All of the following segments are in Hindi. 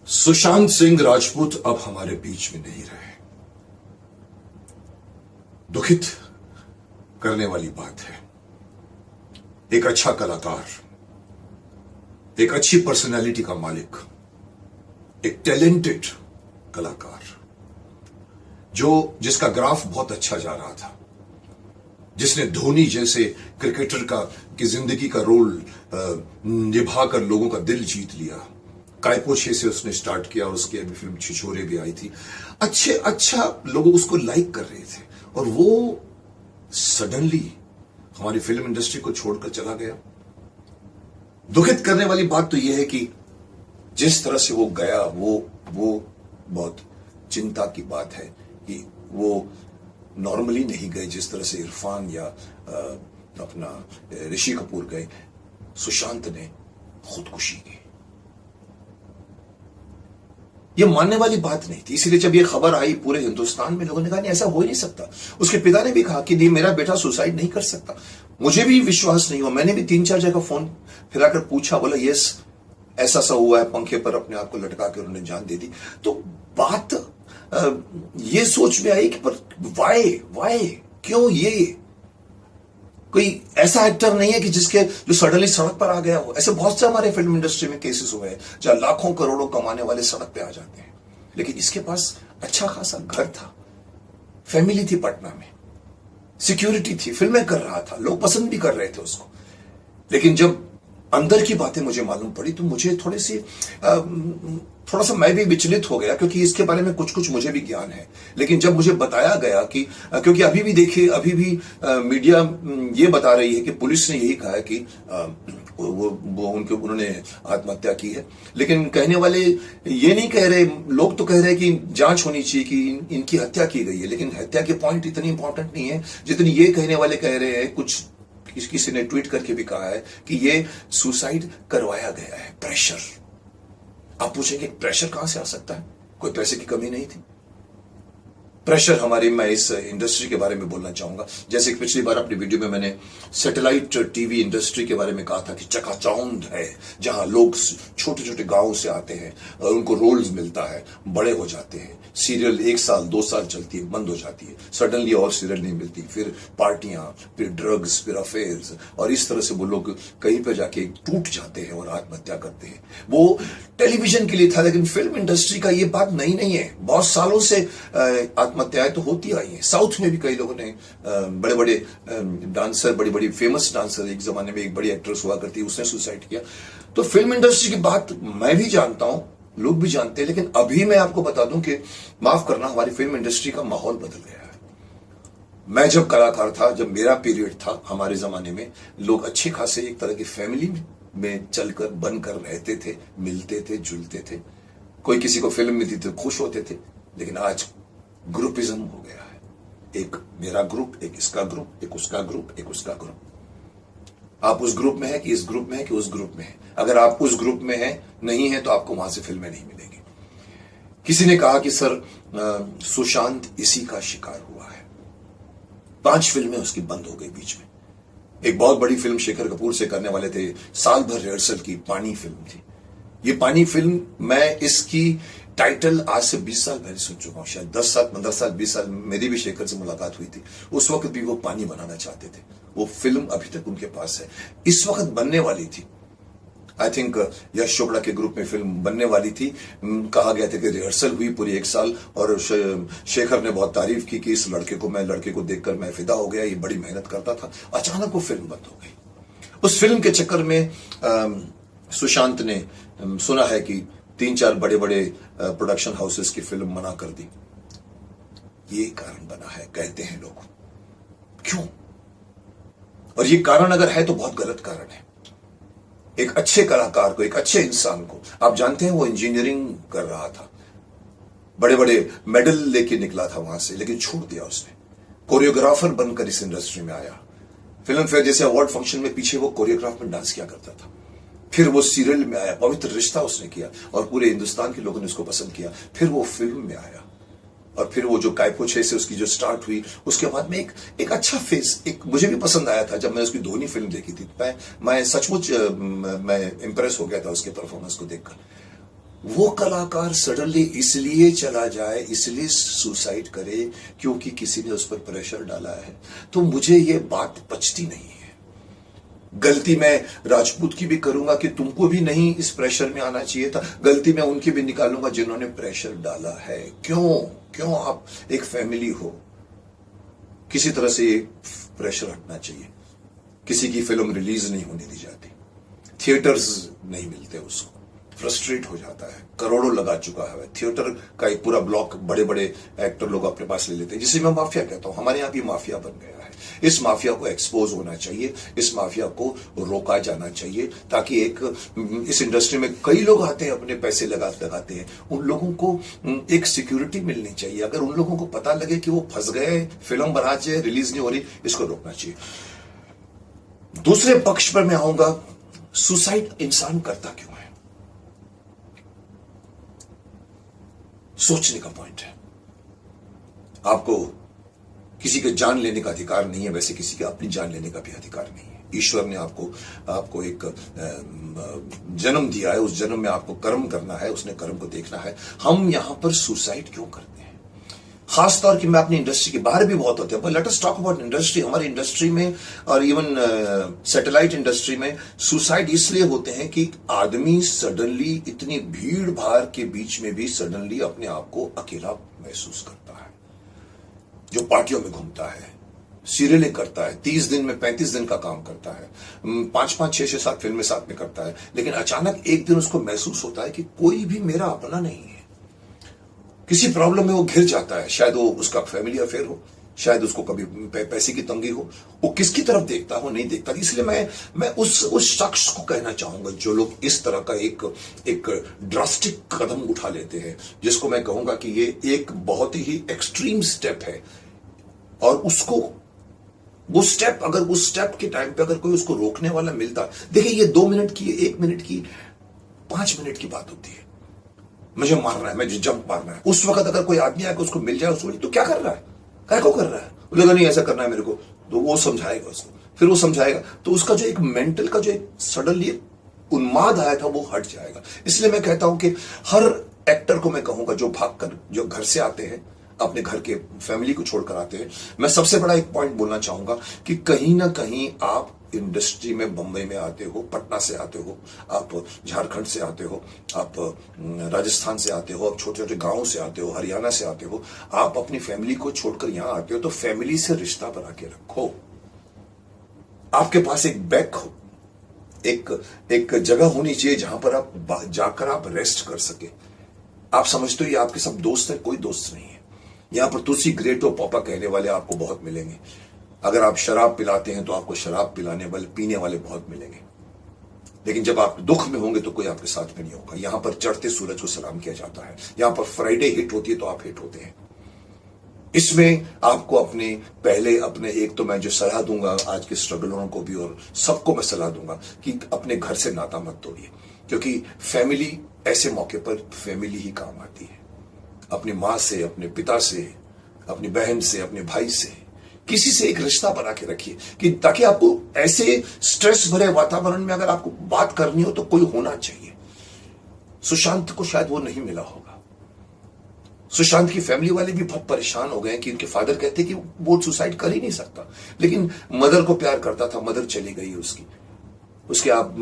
सुशांत सिंह राजपूत अब हमारे बीच में नहीं रहे। दुखित करने वाली बात है। एक अच्छा कलाकार, एक अच्छी पर्सनालिटी का मालिक, एक टैलेंटेड कलाकार जिसका ग्राफ बहुत अच्छा जा रहा था, जिसने धोनी जैसे क्रिकेटर की जिंदगी का रोल निभाकर लोगों का दिल जीत लिया। कायपोछे से उसने स्टार्ट किया और उसकी अभी फिल्म छिछोरे भी आई थी। अच्छा लोग उसको लाइक कर रहे थे और वो सडनली हमारी फिल्म इंडस्ट्री को छोड़कर चला गया। दुखित करने वाली बात तो यह है कि जिस तरह से वो गया वो बहुत चिंता की बात है कि वो नॉर्मली नहीं गए जिस तरह से इरफान या अपना ऋषि कपूर गए। सुशांत ने खुदकुशी की। ये मानने वाली बात नहीं थी, इसीलिए जब ये खबर आई पूरे हिंदुस्तान में लोगों ने कहा नहीं, ऐसा हो ही नहीं सकता। उसके पिता ने भी कहा कि नहीं, मेरा बेटा सुसाइड नहीं कर सकता। मुझे भी विश्वास नहीं हुआ। मैंने भी 3-4 जगह फोन फिराकर पूछा, बोला यस ऐसा सा हुआ है, पंखे पर अपने आप को लटका के उन्होंने जान दे दी। तो बात ये सोच में आई कि पर वाई क्यों? ये कोई ऐसा एक्टर नहीं है कि जो सडनली सड़क पर आ गया हो। ऐसे बहुत से हमारे फिल्म इंडस्ट्री में केसेस हुए हैं जहां लाखों करोड़ों कमाने वाले सड़क पे आ जाते हैं, लेकिन इसके पास अच्छा खासा घर था, फैमिली थी पटना में, सिक्योरिटी थी, फिल्में कर रहा था, लोग पसंद भी कर रहे थे उसको। लेकिन जब अंदर की बातें मुझे मालूम पड़ी तो मुझे थोड़ा सा मैं भी विचलित हो गया, क्योंकि इसके बारे में कुछ मुझे भी ज्ञान है। लेकिन जब मुझे बताया गया कि क्योंकि अभी भी मीडिया ये बता रही है कि पुलिस ने यही कहा है कि उन्होंने आत्महत्या की है, लेकिन कहने वाले ये नहीं कह रहे, लोग तो कह रहे हैं कि जांच होनी चाहिए कि इनकी हत्या की गई है। लेकिन हत्या के पॉइंट इतनी इंपॉर्टेंट नहीं है जितनी ये कहने वाले कह रहे हैं। किसी ने ट्वीट करके भी कहा है कि ये सुसाइड करवाया गया है, प्रेशर। आप पूछेंगे प्रेशर कहां से आ सकता है? कोई पैसे की कमी नहीं थी। प्रेशर मैं इस इंडस्ट्री के बारे में बोलना चाहूंगा। जैसे कि पिछली बार अपनी वीडियो में मैंने सैटेलाइट टीवी इंडस्ट्री के बारे में कहा था कि चकाचौंध है, जहां लोग छोटे छोटे गांवों से आते हैं और उनको रोल्स मिलता है, बड़े हो जाते हैं, सीरियल 1 साल 2 साल चलती है, बंद हो जाती है, सडनली और सीरियल नहीं मिलती, फिर पार्टियां, फिर ड्रग्स, फिर अफेयर्स, और इस तरह से वो लोग कहीं पर जाके टूट जाते हैं और आत्महत्या करते हैं। वो टेलीविजन के लिए था, लेकिन फिल्म इंडस्ट्री का ये बात नहीं है। बहुत सालों से आत्महत्याएं तो होती आई हैं। साउथ में भी कई लोगों ने, बड़े बड़े डांसर, बड़ी बड़ी फेमस डांसर, एक जमाने में एक बड़ी एक्ट्रेस हुआ करती, उसने सुसाइड किया। तो फिल्म इंडस्ट्री की बात मैं भी जानता हूं, लोग भी जानते हैं, लेकिन अभी मैं आपको बता दूं कि माफ करना, हमारी फिल्म इंडस्ट्री का माहौल बदल गया है। मैं जब कलाकार था, जब मेरा पीरियड था, हमारे जमाने में लोग अच्छे खासे एक तरह की फैमिली में चलकर बनकर रहते थे, मिलते थे, जुलते थे। कोई किसी को फिल्म मिलती तो खुश होते थे। लेकिन आज ग्रुपिज्म हो गया है। एक मेरा ग्रुप, एक इसका ग्रुप, एक उसका ग्रुप, एक उसका ग्रुप। आप उस ग्रुप में है कि इस ग्रुप में है कि उस ग्रुप में है। अगर आप उस ग्रुप में है नहीं है तो आपको वहां से फिल्में नहीं मिलेंगी। किसी ने कहा कि सर सुशांत इसी का शिकार हुआ है। 5 फिल्में उसकी बंद हो गई बीच में। एक बहुत बड़ी फिल्म शेखर कपूर से करने वाले थे, साल भर रिहर्सल की, पानी फिल्म थी। ये पानी फिल्म, मैं इसकी टाइटल आज से 20 साल पहले सुन चुका हूं, शायद 10 साल, 15 साल, 20 साल। मेरी भी शेखर से मुलाकात हुई थी। उस वक्त भी वो पानी बनाना चाहते थे। वो फिल्म अभी तक उनके पास है, इस वक्त बनने वाली थी। आई थिंक यश चोपड़ा के ग्रुप में फिल्म बनने वाली थी। कहा गया था कि रिहर्सल हुई पूरी 1 साल, और शेखर ने बहुत तारीफ की कि इस लड़के को देखकर मैं फिदा हो गया, ये बड़ी मेहनत करता था। अचानक वो फिल्म बंद हो गई। उस फिल्म के चक्कर में सुशांत ने सुना है कि 3-4 बड़े बड़े प्रोडक्शन हाउसेस की फिल्म मना कर दी। ये कारण बना है, कहते हैं लोग। क्यों? और ये कारण अगर है तो बहुत गलत कारण है। एक अच्छे कलाकार को, एक अच्छे इंसान को, आप जानते हैं वो इंजीनियरिंग कर रहा था, बड़े बड़े मेडल लेके निकला था वहां से, लेकिन छोड़ दिया उसने। कोरियोग्राफर बनकर इस इंडस्ट्री में आया। फिल्म फेयर जैसे अवार्ड फंक्शन में पीछे वो कोरियोग्राफ में डांस किया करता था। फिर वो सीरियल में आया, पवित्र रिश्ता उसने किया और पूरे हिंदुस्तान के लोगों ने उसको पसंद किया। फिर वो फिल्म में आया और फिर वो जो कायपोछे से उसकी जो स्टार्ट हुई, उसके बाद में एक अच्छा फेस, एक मुझे भी पसंद आया था। जब मैं उसकी धोनी फिल्म देखी थी, मैं सचमुच मैं इंप्रेस हो गया था उसके परफॉर्मेंस को देखकर। वो कलाकार सडनली इसलिए चला जाए, इसलिए सुसाइड करे क्योंकि किसी ने उस पर प्रेशर डाला है, तो मुझे ये बात पचती नहीं है। गलती मैं राजपूत की भी करूंगा कि तुमको भी नहीं इस प्रेशर में आना चाहिए था, गलती मैं उनकी भी निकालूंगा जिन्होंने प्रेशर डाला है। क्यों आप एक फैमिली हो, किसी तरह से ये प्रेशर हटना चाहिए। किसी की फिल्म रिलीज नहीं होने दी जाती, थिएटर्स नहीं मिलते उसको, फ्रस्ट्रेट हो जाता है, करोड़ों लगा चुका है थिएटर का एक पूरा ब्लॉक, बड़े बड़े एक्टर लोग अपने पास ले लेते हैं, जिसे मैं माफिया कहता हूं। हमारे यहां भी माफिया बन गया है। इस माफिया को एक्सपोज होना चाहिए, इस माफिया को रोका जाना चाहिए, ताकि इस इंडस्ट्री में कई लोग आते हैं, अपने पैसे लगाते हैं, उन लोगों को एक सिक्योरिटी मिलनी चाहिए। अगर उन लोगों को पता लगे कि वो फंस गए, फिल्म बना चाहिए, रिलीज नहीं हो रही, इसको रोकना चाहिए। दूसरे पक्ष पर मैं आऊंगा, सुसाइड इंसान करता क्यों है, सोचने का पॉइंट है। आपको किसी के जान लेने का अधिकार नहीं है, वैसे किसी के अपनी जान लेने का भी अधिकार नहीं है। ईश्वर ने आपको एक जन्म दिया है, उस जन्म में आपको कर्म करना है, उसने कर्म को देखना है। हम यहां पर सुसाइड क्यों करते हैं? खासतौर की मैं अपनी इंडस्ट्री के बाहर भी बहुत होते हैं, पर let us talk about industry. हमारी इंडस्ट्री में और इवन सैटेलाइट इंडस्ट्री में सुसाइड इसलिए होते हैं कि आदमी सडनली, इतनी भीड़ भाड़ के बीच में भी सडनली अपने आप को अकेला महसूस करता है। जो पार्टियों में घूमता है, सीरियलें करता है, 30 दिन में 35 दिन का काम करता है, 5-5, 6-6, 7 फिल्में साथ में करता है, लेकिन अचानक एक दिन उसको महसूस होता है कि कोई भी मेरा अपना नहीं है। किसी प्रॉब्लम में वो घिर जाता है, शायद वो उसका फैमिली अफेयर हो, शायद उसको कभी पैसे की तंगी हो, वो किसकी तरफ देखता हो, नहीं देखता। इसलिए मैं उस शख्स को कहना चाहूंगा जो लोग इस तरह का एक ड्रास्टिक कदम उठा लेते हैं, जिसको मैं कहूंगा कि ये एक बहुत ही एक्सट्रीम स्टेप है, और उसको वो स्टेप, अगर उस स्टेप के टाइम पे अगर कोई उसको रोकने वाला मिलता, देखिए ये 2 मिनट की, 1 मिनट की, 5 मिनट की बात होती है। मुझे मारना है, मुझे जंप मारना है, उस वक्त अगर कोई आदमी आकर उसको मिल जाए, उसको तो क्या कर रहा है, क्या को कर रहा है, बोलेगा नहीं ऐसा करना है मेरे को, तो वो समझाएगा उसको, फिर वो समझाएगा, तो उसका जो एक मेंटल का जो एक सडनली उन्माद आया था वो हट जाएगा। इसलिए मैं कहता हूं कि हर एक्टर को मैं कहूंगा जो भागकर, जो घर से आते हैं, अपने घर के फैमिली को छोड़कर आते हैं, मैं सबसे बड़ा एक पॉइंट बोलना चाहूंगा कि कहीं ना कहीं आप इंडस्ट्री में बंबई में आते हो, पटना से आते हो, आप झारखंड से आते हो, आप राजस्थान से आते हो, आप छोटे छोटे गांवों से आते हो, हरियाणा से आते हो, आप अपनी फैमिली को छोड़कर यहां आते हो, तो फैमिली से रिश्ता बना के रखो। आपके पास एक बैक हो, एक जगह होनी चाहिए जहां पर आप जाकर आप रेस्ट कर सके। आप समझते हो ये आपके सब दोस्त है, कोई दोस्त नहीं है। यहां पर तुलसी ग्रेट और पापा कहने वाले आपको बहुत मिलेंगे। अगर आप शराब पिलाते हैं तो आपको शराब पिलाने वाले, पीने वाले बहुत मिलेंगे, लेकिन जब आप दुख में होंगे तो कोई आपके साथ में नहीं होगा। यहां पर चढ़ते सूरज को सलाम किया जाता है, यहां पर फ्राइडे हिट होती है तो आप हिट होते हैं। इसमें आपको अपने एक तो मैं जो सलाह दूंगा आज के स्ट्रगलरों को भी और सबको मैं सलाह दूंगा कि अपने घर से नाता मत तोड़िए, क्योंकि फैमिली, ऐसे मौके पर फैमिली ही काम आती है। अपनी मां से, अपने पिता से, अपनी बहन से, अपने भाई से, किसी से एक रिश्ता बना के रखिए, कि ताकि आपको ऐसे स्ट्रेस भरे वातावरण में अगर आपको बात करनी हो तो कोई होना चाहिए। सुशांत को शायद वो नहीं मिला होगा। सुशांत की फैमिली वाले भी बहुत परेशान हो गए कि उनके फादर कहते कि वो सुसाइड कर ही नहीं सकता, लेकिन मदर को प्यार करता था, मदर चली गई उसके आप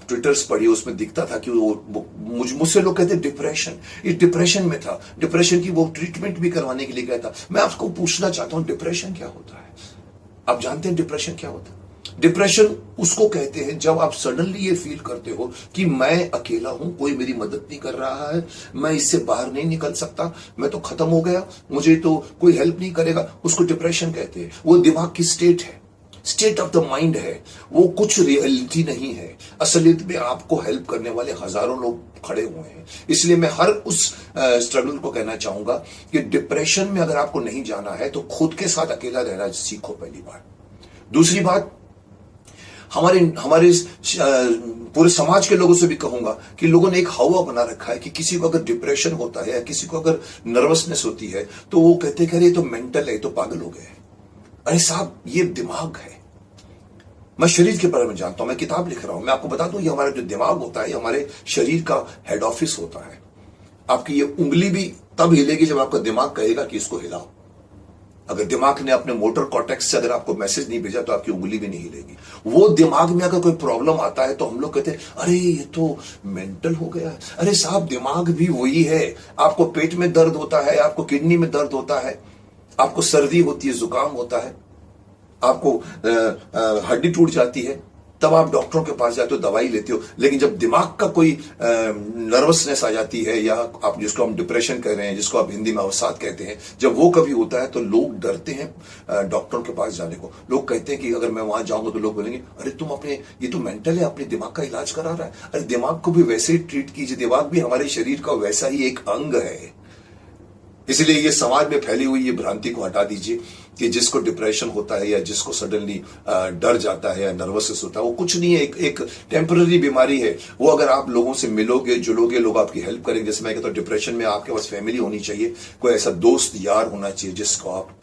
ट्विटर्स पढ़िए, उसमें दिखता था कि वो मुझसे लोग कहते डिप्रेशन, ये डिप्रेशन में था, डिप्रेशन की वो ट्रीटमेंट भी करवाने के लिए गया था। मैं आपको पूछना चाहता हूं डिप्रेशन क्या होता है? आप जानते हैं डिप्रेशन क्या होता है? डिप्रेशन उसको कहते हैं जब आप सडनली ये फील करते हो कि मैं अकेला हूं, कोई मेरी मदद नहीं कर रहा है, मैं इससे बाहर नहीं निकल सकता, मैं तो खत्म हो गया, मुझे तो कोई हेल्प नहीं करेगा, उसको डिप्रेशन कहते हैं। वो दिमाग की स्टेट है, स्टेट ऑफ द माइंड है, वो कुछ रियलिटी नहीं है। असलियत में आपको हेल्प करने वाले हजारों लोग खड़े हुए हैं। इसलिए मैं हर उस स्ट्रगल को कहना चाहूंगा कि डिप्रेशन में अगर आपको नहीं जाना है तो खुद के साथ अकेला रहना सीखो, पहली बात। दूसरी बात, हमारे पूरे समाज के लोगों से भी कहूंगा कि लोगों ने एक हवा बना रखा है कि किसी को अगर डिप्रेशन होता है या किसी को अगर नर्वसनेस होती है तो वो कहते हैं ये तो मेंटल है, तो पागल हो गए। अरे साहब, ये दिमाग है। मैं शरीर के बारे में जानता हूं, मैं किताब लिख रहा हूं, मैं आपको बता दूं ये हमारा जो दिमाग होता है, ये हमारे शरीर का हेड ऑफिस होता है। आपकी ये उंगली भी तब हिलेगी जब आपका दिमाग कहेगा कि इसको हिलाओ। अगर दिमाग ने अपने मोटर कॉर्टेक्स से अगर आपको मैसेज नहीं भेजा तो आपकी उंगली भी नहीं हिलेगी। वो दिमाग में अगर कोई प्रॉब्लम आता है तो हम लोग कहते हैं अरे ये तो मेंटल हो गया। अरे साहब, दिमाग भी वही है। आपको पेट में दर्द होता है, आपको किडनी में दर्द होता है, आपको सर्दी होती है, जुकाम होता है, आपको हड्डी टूट जाती है, तब आप डॉक्टरों के पास जाते हो, दवाई लेते हो। लेकिन जब दिमाग का कोई नर्वसनेस आ जाती है, या आप जिसको हम डिप्रेशन कह रहे हैं, जिसको आप हिंदी में अवसाद कहते हैं, जब वो कभी होता है तो लोग डरते हैं डॉक्टरों के पास जाने को। लोग कहते हैं कि अगर मैं वहां जाऊंगा तो लोग बोलेंगे अरे तुम अपने, ये तो मेंटल है, अपने दिमाग का इलाज करा रहा है। अरे दिमाग को भी वैसे ही ट्रीट कीजिए, दिमाग भी हमारे शरीर का वैसा ही एक अंग है। इसलिए ये समाज में फैली हुई ये भ्रांति को हटा दीजिए कि जिसको डिप्रेशन होता है या जिसको सडनली डर जाता है या नर्वसनेस होता है, वो कुछ नहीं है, एक टेम्पररी बीमारी है। वो अगर आप लोगों से मिलोगे, जुलोगे, लोग आपकी हेल्प करेंगे। जैसे मैं कहता हूँ, डिप्रेशन में आपके पास फैमिली होनी चाहिए, कोई ऐसा दोस्त यार होना चाहिए जिसको आप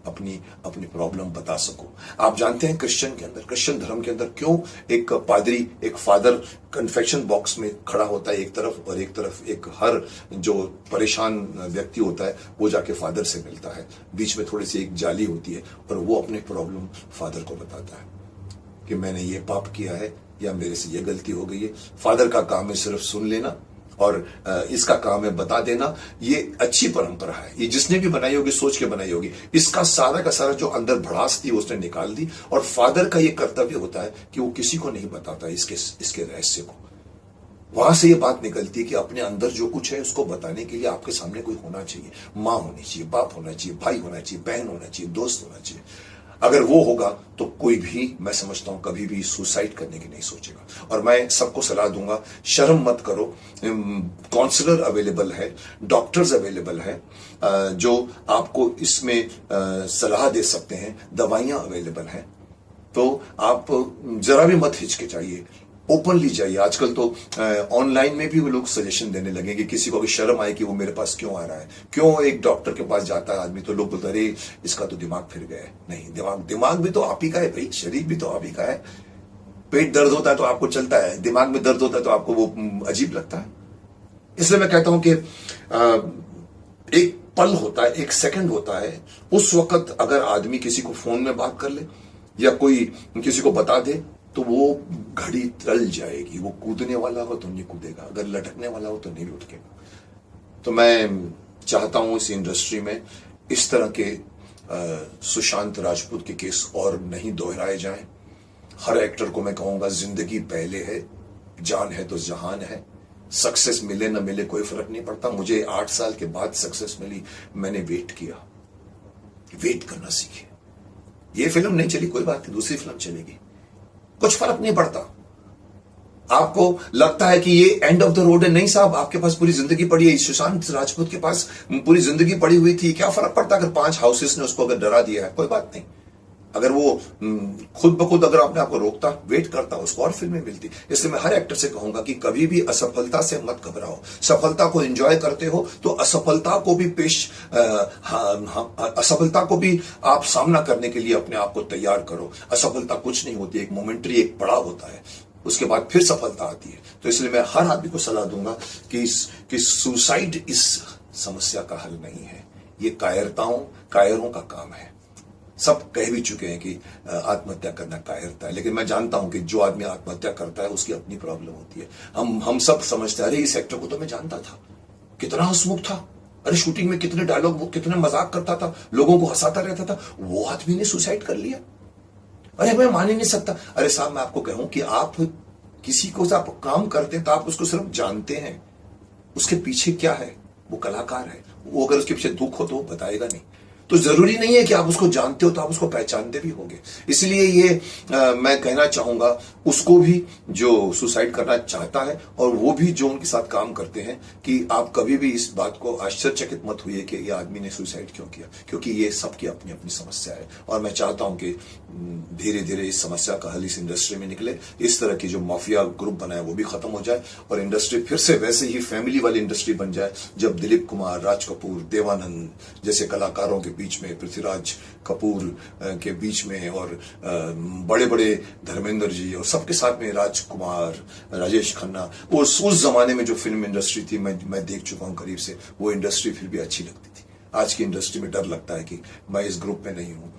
अपनी प्रॉब्लम बता सको। आप जानते हैं क्रिश्चियन धर्म के अंदर क्यों एक पादरी, एक फादर कन्फेक्शन बॉक्स में खड़ा होता है एक तरफ, और एक तरफ एक हर जो परेशान व्यक्ति होता है वो जाके फादर से मिलता है। बीच में थोड़ी सी एक जाली होती है और वो अपने प्रॉब्लम फादर को बताता है कि मैंने ये पाप किया है या मेरे से ये गलती हो गई है। फादर का काम है सिर्फ सुन लेना और इसका काम है बता देना। ये अच्छी परंपरा है, ये जिसने भी बनाई होगी सोच के बनाई होगी। इसका सारा का सारा जो अंदर भड़ास थी उसने निकाल दी। और फादर का ये कर्तव्य होता है कि वो किसी को नहीं बताता इसके रहस्य को। वहां से ये बात निकलती है कि अपने अंदर जो कुछ है उसको बताने के लिए आपके सामने कोई होना चाहिए। माँ होनी चाहिए, बाप होना चाहिए, भाई होना चाहिए, बहन होना चाहिए, दोस्त होना चाहिए। अगर वो होगा तो कोई भी, मैं समझता हूं, कभी भी सुसाइड करने की नहीं सोचेगा। और मैं सबको सलाह दूंगा, शर्म मत करो। काउंसलर अवेलेबल है, डॉक्टर्स अवेलेबल है जो आपको इसमें सलाह दे सकते हैं, दवाइयां अवेलेबल हैं। तो आप जरा भी मत हिचकिचाइए, ओपनली जाइए। आजकल तो ऑनलाइन में भी वो लोग सजेशन देने लगे कि किसी को भी शर्म आए कि वो मेरे पास क्यों आ रहा है, क्यों एक डॉक्टर के पास जाता है आदमी, तो लोग बोलते अरे इसका तो दिमाग फिर गया है। नहीं, दिमाग भी तो आप ही का है भाई, शरीर भी तो आप ही का है। पेट दर्द होता है तो आपको चलता है, दिमाग में दर्द होता है तो आपको वो अजीब लगता है। इसलिए मैं कहता हूं कि एक पल होता है, एक सेकंड होता है, उस वक्त अगर आदमी किसी को फोन में बात कर ले या कोई किसी को बता दे तो वो घड़ी टल जाएगी। वो कूदने वाला हो तो नहीं कूदेगा, अगर लटकने वाला हो तो नहीं लुढ़केगा। तो मैं चाहता हूं इस इंडस्ट्री में इस तरह के सुशांत राजपूत के केस और नहीं दोहराए जाएं। हर एक्टर को मैं कहूंगा, जिंदगी पहले है, जान है तो जहान है। सक्सेस मिले न मिले कोई फर्क नहीं पड़ता। मुझे 8 साल के बाद सक्सेस मिली, मैंने वेट किया, वेट करना सीखे। ये फिल्म नहीं चली कोई बात नहीं, दूसरी फिल्म चलेगी, कुछ फर्क नहीं पड़ता। आपको लगता है कि ये एंड ऑफ द रोड है, नहीं साहब, आपके पास पूरी जिंदगी पड़ी है। सुशांत राजपूत के पास पूरी जिंदगी पड़ी हुई थी, क्या फर्क पड़ता अगर 5 हाउसेस ने उसको अगर डरा दिया है, कोई बात नहीं। अगर वो खुद ब खुद अगर अपने आप को रोकता, वेट करता, उसको और फिल्में मिलती। इसलिए मैं हर एक्टर से कहूंगा कि कभी भी असफलता से मत घबराओ। सफलता को एंजॉय करते हो तो असफलता को भी असफलता को भी आप सामना करने के लिए अपने आप को तैयार करो। असफलता कुछ नहीं होती, एक मोमेंटरी, एक पड़ाव होता है, उसके बाद फिर सफलता आती है। तो इसलिए मैं हर आदमी को सलाह दूंगा कि सुसाइड इस समस्या का हल नहीं है, ये कायरों का काम है। सब कह भी चुके हैं कि आत्महत्या करना कायरता है, लेकिन मैं जानता हूं कि जो आदमी आत्महत्या करता है उसकी अपनी प्रॉब्लम होती है। हम सब समझते हैं अरे इस एक्टर को तो मैं जानता था, कितना हंसमुख था, अरे शूटिंग में कितने डायलॉग, वो कितने मजाक करता था, लोगों को हंसाता रहता था, वो आदमी ने सुसाइड कर लिया। अरे मैं मान ही नहीं सकता। अरे साहब, मैं आपको कहूं कि आप किसी को आप काम करते हैं तो आप उसको सिर्फ जानते हैं, उसके पीछे क्या है, वो कलाकार है। वो अगर उसके पीछे दुख हो तो वो बताएगा नहीं। तो जरूरी नहीं है कि आप उसको जानते हो तो आप उसको पहचानते भी होंगे। इसलिए ये मैं कहना चाहूंगा उसको भी जो सुसाइड करना चाहता है और वो भी जो उनके साथ काम करते हैं कि आप कभी भी इस बात को आश्चर्यचकित मत हुए कि ये आदमी ने सुसाइड क्यों किया, क्योंकि ये सबकी अपनी अपनी समस्या है। और मैं चाहता हूं कि धीरे धीरे इस समस्या का हल इस इंडस्ट्री में निकले, इस तरह की जो माफिया ग्रुप बना है वो भी खत्म हो जाए और इंडस्ट्री फिर से वैसे ही फैमिली वाली इंडस्ट्री बन जाए जब दिलीप कुमार, राज कपूर, देवानंद जैसे कलाकारों के बीच में, पृथ्वीराज कपूर के बीच में और बड़े बड़े धर्मेंद्र जी और सबके साथ में राजकुमार, राजेश खन्ना, उस जमाने में जो फिल्म इंडस्ट्री थी, मैं देख चुका हूं करीब से, वो इंडस्ट्री फिर भी अच्छी लगती थी। आज की इंडस्ट्री में डर लगता है कि मैं इस ग्रुप में नहीं हूं,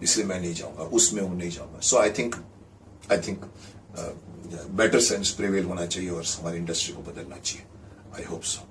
इसलिए मैं नहीं जाऊंगा, उसमें हूं नहीं जाऊंगा। So I think better sense prevail होना चाहिए और हमारी इंडस्ट्री को बदलना चाहिए। I hope so.